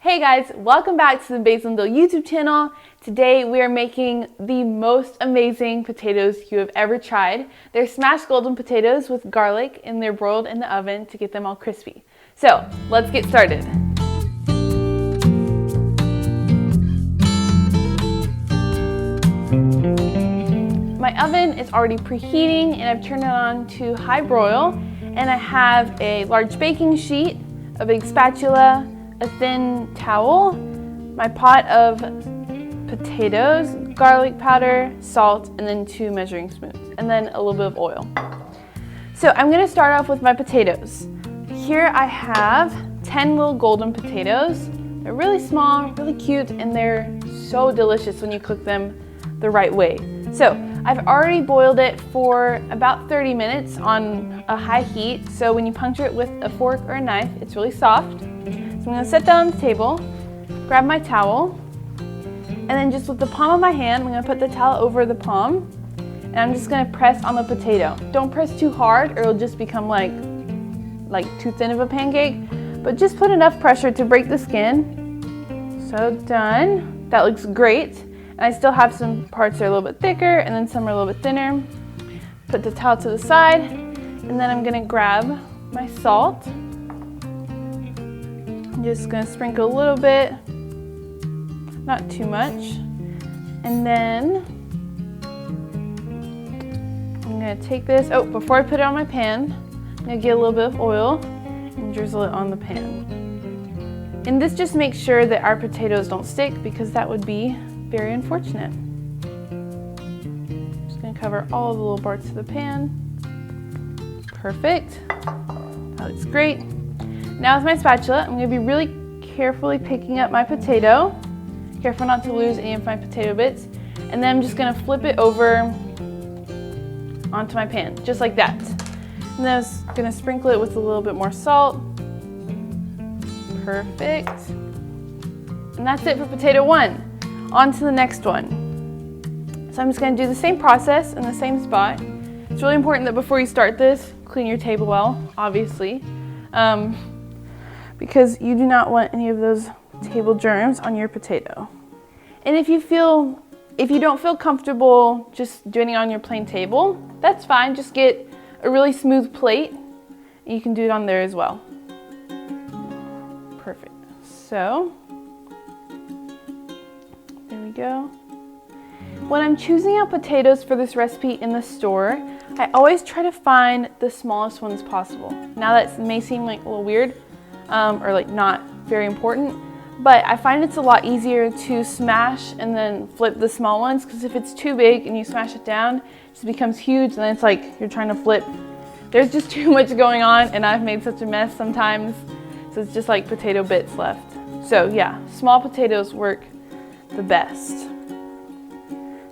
Hey guys, welcome back to the Basil and Dill YouTube channel. Today we are making the most amazing potatoes you have ever tried. They're smashed golden potatoes with garlic and they're broiled in the oven to get them all crispy. So let's get started. My oven is already preheating and I've turned it on to high broil, and I have a large baking sheet, a big spatula, a thin towel, my pot of potatoes, garlic powder, salt, and then 2 measuring spoons, and then a little bit of oil. So I'm gonna start off with my potatoes. Here I have 10 little golden potatoes. They're really small, really cute, and they're so delicious when you cook them the right way. So I've already boiled it for about 30 minutes on a high heat, so when you puncture it with a fork or a knife, it's really soft. So I'm gonna set that on the table, grab my towel, and then just with the palm of my hand, I'm gonna put the towel over the palm, and I'm just gonna press on the potato. Don't press too hard or it'll just become like too thin of a pancake, but just put enough pressure to break the skin. So done. That looks great. And I still have some parts that are a little bit thicker and then some are a little bit thinner. Put the towel to the side, and then I'm gonna grab my salt. I'm just gonna sprinkle a little bit, not too much. And then I'm gonna take this, before I put it on my pan, I'm gonna get a little bit of oil and drizzle it on the pan. And this just makes sure that our potatoes don't stick, because that would be very unfortunate. Just gonna cover all the little parts of the pan. Perfect. That looks great. Now with my spatula, I'm gonna be really carefully picking up my potato. Careful not to lose any of my potato bits. And then I'm just gonna flip it over onto my pan, just like that. And then I'm gonna sprinkle it with a little bit more salt. Perfect. And that's it for potato 1. On to the next one. So I'm just gonna do the same process in the same spot. It's really important that before you start this, clean your table well, obviously, because you do not want any of those table germs on your potato. And if you don't feel comfortable just doing it on your plain table, that's fine. Just get a really smooth plate and you can do it on there as well. Perfect. So there we go. When I'm choosing out potatoes for this recipe in the store, I always try to find the smallest ones possible. Now that may seem like a little weird or like not very important, but I find it's a lot easier to smash and then flip the small ones, because if it's too big and you smash it down, it just becomes huge and then it's like you're trying to flip. There's just too much going on and I've made such a mess sometimes, so it's just like potato bits left. So yeah, small potatoes work the best.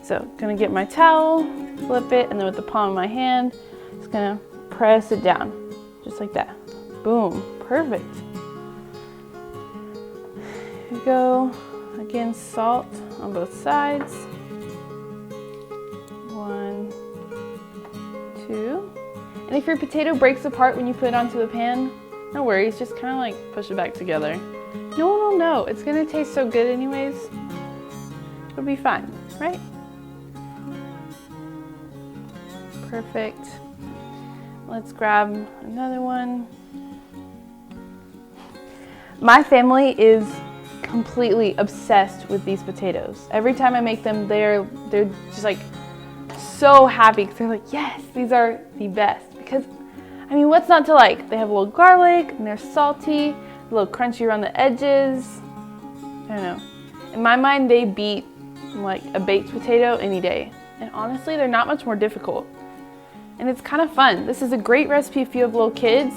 So gonna get my towel, flip it, and then with the palm of my hand, just gonna press it down, just like that. Boom, perfect. Here we go. Again, salt on both sides. 1, 2. And if your potato breaks apart when you put it onto the pan, no worries, just kind of like push it back together. No one will know. It's gonna taste so good anyways. It'll be fine, right? Perfect. Let's grab another one. My family is completely obsessed with these potatoes. Every time I make them, they're just like so happy, because they're like, yes, these are the best. Because, I mean, what's not to like? They have a little garlic and they're salty, a little crunchy around the edges. I don't know. In my mind, they beat like a baked potato any day. And honestly, they're not much more difficult. And it's kind of fun. This is a great recipe if you have little kids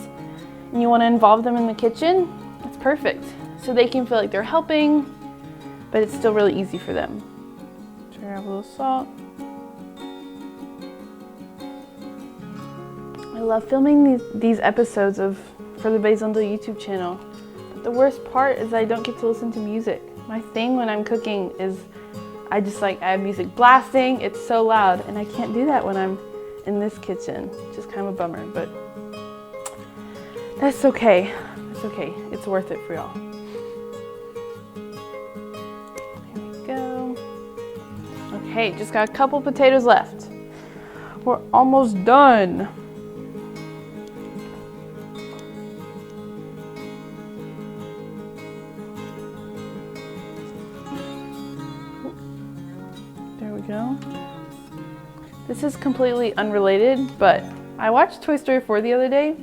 and you want to involve them in the kitchen. It's perfect. So they can feel like they're helping, but it's still really easy for them. Try to have a little salt. I love filming these episodes for the Basil and Dill YouTube channel. But the worst part is I don't get to listen to music. My thing when I'm cooking is I have music blasting. It's so loud, and I can't do that when I'm in this kitchen. It's just kind of a bummer, but that's okay. It's okay. It's worth it for y'all. Okay, just got a couple potatoes left. We're almost done. There we go. This is completely unrelated, but I watched Toy Story 4 the other day,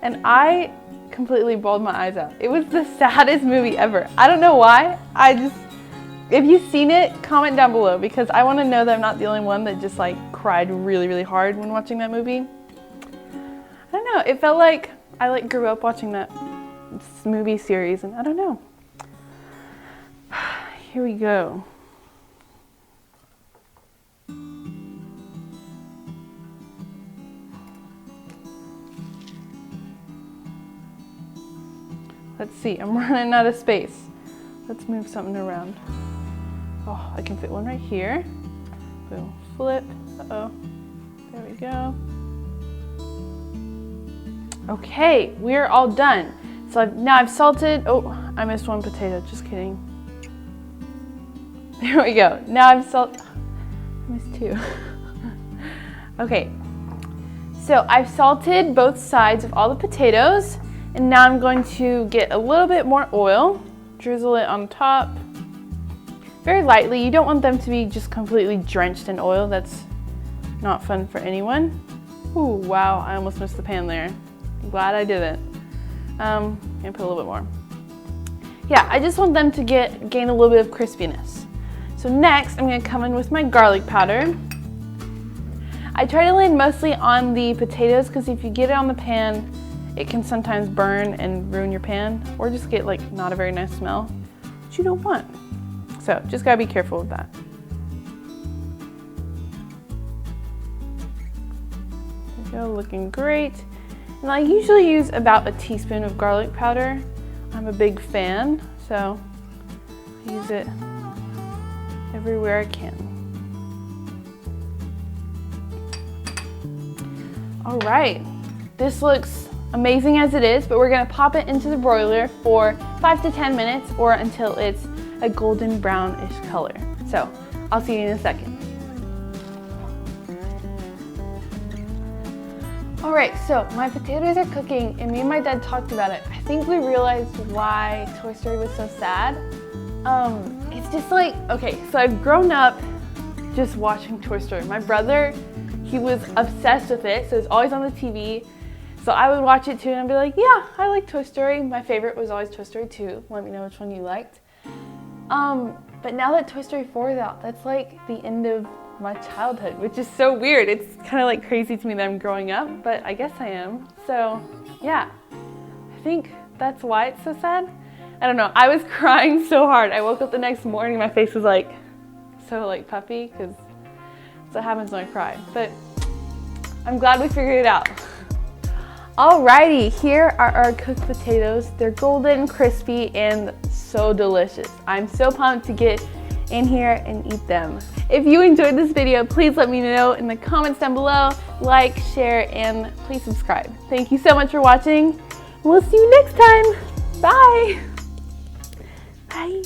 and I completely bawled my eyes out. It was the saddest movie ever. I don't know why. If you've seen it, comment down below, because I want to know that I'm not the only one that just like cried really, really hard when watching that movie. I don't know. It felt like I like grew up watching that movie series, and I don't know. Here we go. Let's see, I'm running out of space. Let's move something around. Oh, I can fit one right here. Boom, flip. Uh-oh. There we go. Okay, we're all done. So now I've salted. Oh, I missed one potato. Just kidding. There we go. Now I've salted. I missed two. Okay. So I've salted both sides of all the potatoes. And now I'm going to get a little bit more oil, drizzle it on top, very lightly. You don't want them to be just completely drenched in oil. That's not fun for anyone. Ooh, wow, I almost missed the pan there. Glad I didn't. I'm gonna put a little bit more. Yeah, I just want them to gain a little bit of crispiness. So next, I'm gonna come in with my garlic powder. I try to land mostly on the potatoes, because if you get it on the pan, it can sometimes burn and ruin your pan, or just get like not a very nice smell, which you don't want. So just gotta be careful with that. There we go, looking great. And I usually use about a teaspoon of garlic powder. I'm a big fan, so I use it everywhere I can. All right, this looks amazing as it is, but we're gonna pop it into the broiler for 5 to 10 minutes or until it's a golden brownish color. So I'll see you in a second. All right, so my potatoes are cooking, and me and my dad talked about it. I think we realized why Toy Story was so sad. It's just like, okay, so I've grown up just watching Toy Story. My brother, he was obsessed with it, so it's always on the TV. So I would watch it too, and I'd be like, yeah, I like Toy Story. My favorite was always Toy Story 2. Let me know which one you liked. But now that Toy Story 4 is out, that's like the end of my childhood, which is so weird. It's kind of like crazy to me that I'm growing up, but I guess I am. So yeah, I think that's why it's so sad. I don't know, I was crying so hard. I woke up the next morning, my face was like, so like puffy, because that's what happens when I cry. But I'm glad we figured it out. Alrighty, here are our cooked potatoes. They're golden, crispy, and so delicious. I'm so pumped to get in here and eat them. If you enjoyed this video, please let me know in the comments down below. Like, share, and please subscribe. Thank you so much for watching. We'll see you next time. Bye. Bye.